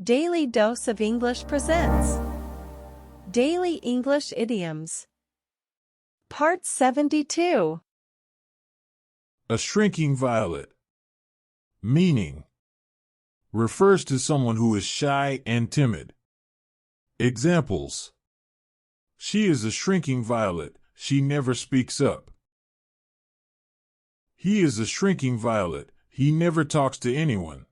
Daily Dose of English presents Daily English Idioms. Part 72. A shrinking violet. Meaning: refers to someone who is shy and timid. Examples: she is a shrinking violet, she never speaks up. He is a shrinking violet, he never talks to anyone.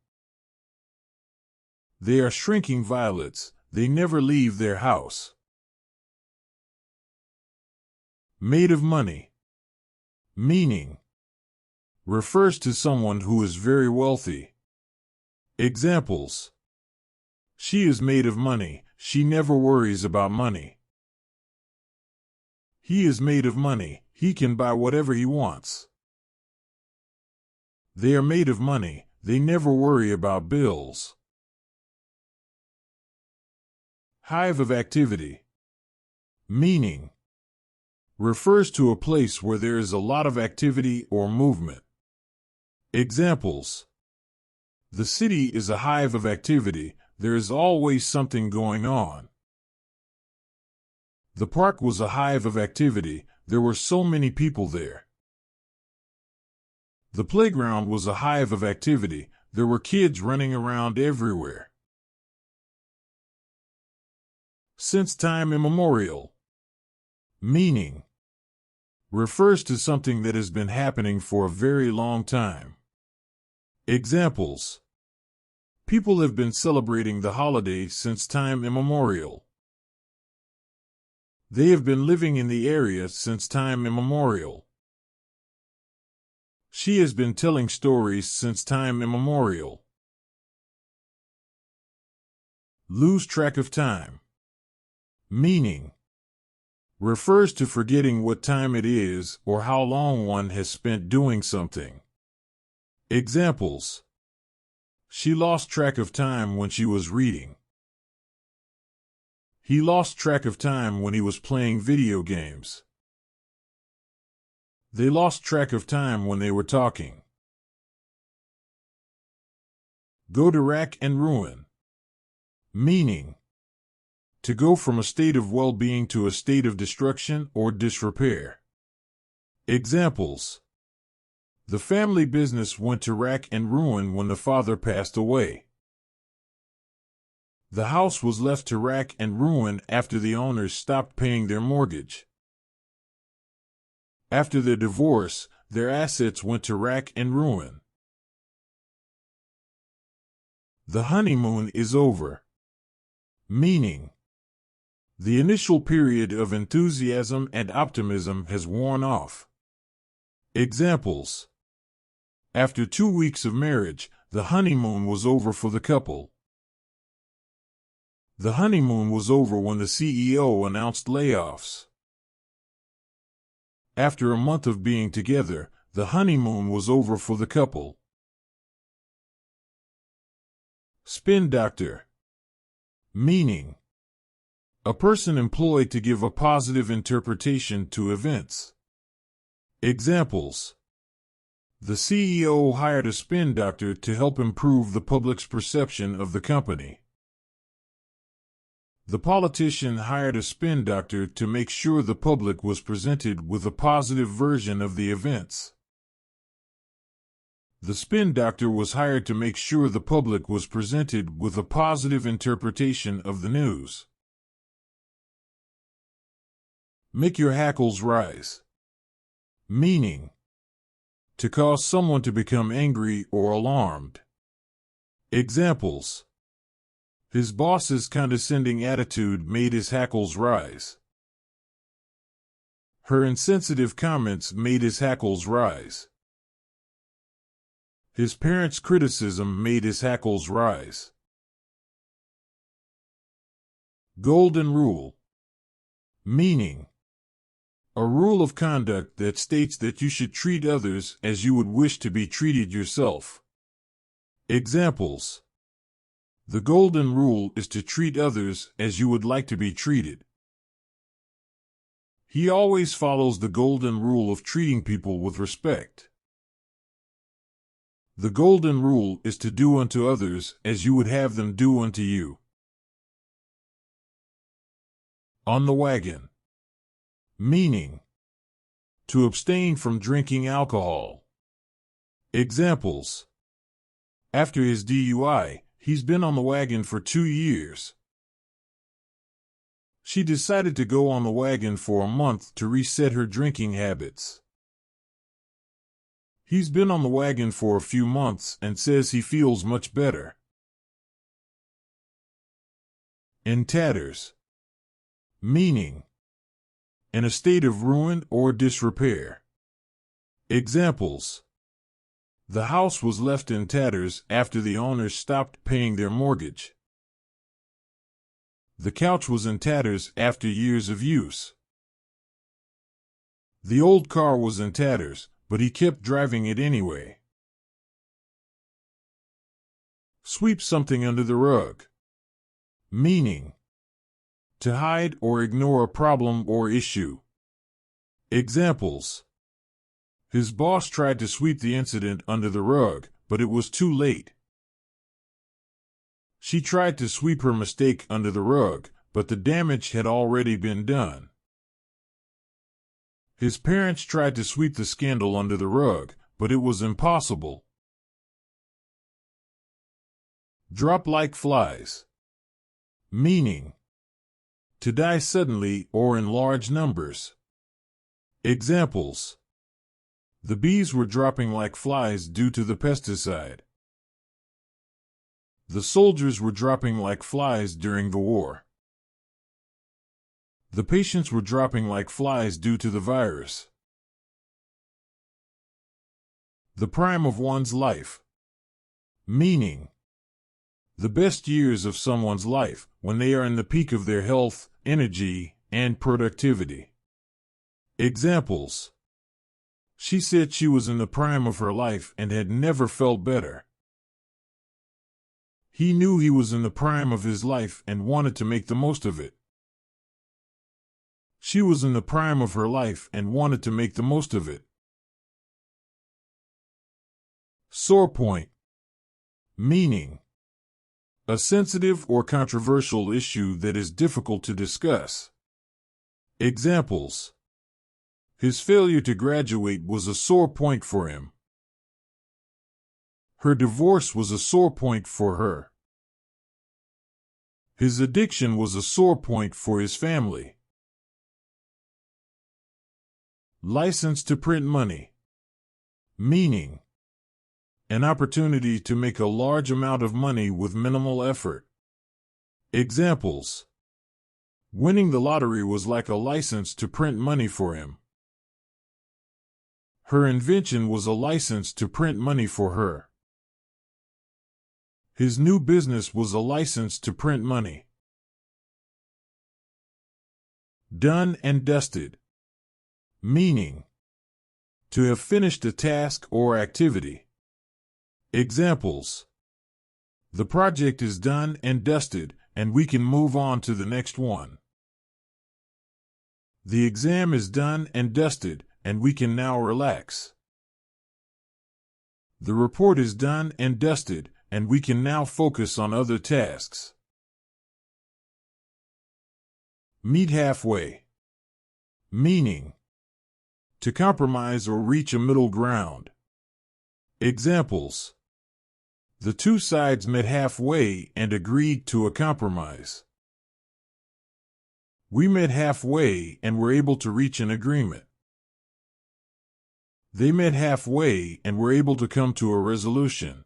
They are shrinking violets, they never leave their house. Made of money. Meaning: refers to someone who is very wealthy. Examples: she is made of money, she never worries about money. He is made of money, he can buy whatever he wants. They are made of money, they never worry about bills. Hive of activity. Meaning: refers to a place where there is a lot of activity or movement. Examples: the city is a hive of activity, there is always something going on. The park was a hive of activity, there were so many people there. The playground was a hive of activity, there were kids running around everywhere. Since time immemorial. Meaning: refers to something that has been happening for a very long time. Examples: people have been celebrating the holiday since time immemorial. They have been living in the area since time immemorial. She has been telling stories since time immemorial. Lose track of time. Meaning: refers to forgetting what time it is or how long one has spent doing something. Examples: she lost track of time when she was reading. He lost track of time when he was playing video games. They lost track of time when they were talking. Go to rack and ruin. Meaning: to go from a state of well-being to a state of destruction or disrepair. Examples: the family business went to rack and ruin when the father passed away. The house was left to rack and ruin after the owners stopped paying their mortgage. After their divorce, their assets went to rack and ruin. The honeymoon is over. Meaning: the initial period of enthusiasm and optimism has worn off. Examples: after 2 weeks of marriage, the honeymoon was over for the couple. The honeymoon was over when the CEO announced layoffs. After a month of being together, the honeymoon was over for the couple. Spin doctor. Meaning: a person employed to give a positive interpretation to events. Examples: the CEO hired a spin doctor to help improve the public's perception of the company. The politician hired a spin doctor to make sure the public was presented with a positive version of the events. The spin doctor was hired to make sure the public was presented with a positive interpretation of the news. Make your hackles rise. Meaning: to cause someone to become angry or alarmed. Examples: his boss's condescending attitude made his hackles rise. Her insensitive comments made his hackles rise. His parents' criticism made his hackles rise. Golden rule. Meaning: a rule of conduct that states that you should treat others as you would wish to be treated yourself. Examples: the golden rule is to treat others as you would like to be treated. He always follows the golden rule of treating people with respect. The golden rule is to do unto others as you would have them do unto you. On the wagon. Meaning: to abstain from drinking alcohol. Examples: after his DUI, he's been on the wagon for 2 years. She decided to go on the wagon for a month to reset her drinking habits. He's been on the wagon for a few months and says he feels much better. In tatters. Meaning: in a state of ruin or disrepair. Examples: the house was left in tatters after the owners stopped paying their mortgage. The couch was in tatters after years of use. The old car was in tatters, but he kept driving it anyway. Sweep something under the rug. Meaning: to hide or ignore a problem or issue. Examples: his boss tried to sweep the incident under the rug, but it was too late. She tried to sweep her mistake under the rug, but the damage had already been done. His parents tried to sweep the scandal under the rug, but it was impossible. Drop like flies. Meaning: to die suddenly or in large numbers. Examples: the bees were dropping like flies due to the pesticide. The soldiers were dropping like flies during the war. The patients were dropping like flies due to the virus. The prime of one's life. Meaning: the best years of someone's life, when they are in the peak of their health, energy, and productivity. Examples: she said she was in the prime of her life and had never felt better. He knew he was in the prime of his life and wanted to make the most of it. She was in the prime of her life and wanted to make the most of it. Sore point. Meaning: a sensitive or controversial issue that is difficult to discuss. Examples: his failure to graduate was a sore point for him. Her divorce was a sore point for her. His addiction was a sore point for his family. License to print money. Meaning: an opportunity to make a large amount of money with minimal effort. Examples: winning the lottery was like a license to print money for him. Her invention was a license to print money for her. His new business was a license to print money. Done and dusted. Meaning: to have finished a task or activity. Examples: the project is done and dusted, and we can move on to the next one. The exam is done and dusted, and we can now relax. The report is done and dusted, and we can now focus on other tasks. Meet halfway. Meaning: to compromise or reach a middle ground. Examples: the two sides met halfway and agreed to a compromise. We met halfway and were able to reach an agreement. They met halfway and were able to come to a resolution.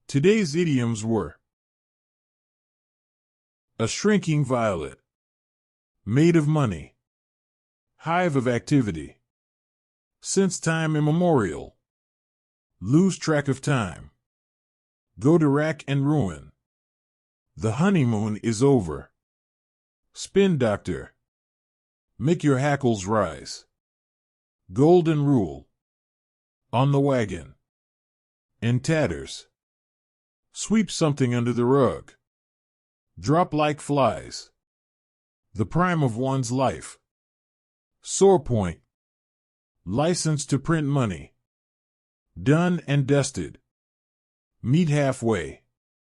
Today's idioms were: a shrinking violet, made of money, hive of activity, since time immemorial, lose track of time, go to rack and ruin, the honeymoon is over, spin doctor, make your hackles rise, golden rule, on the wagon, in tatters, sweep something under the rug, drop like flies, the prime of one's life, sore point, license to print money. Done and dusted. Meet halfway.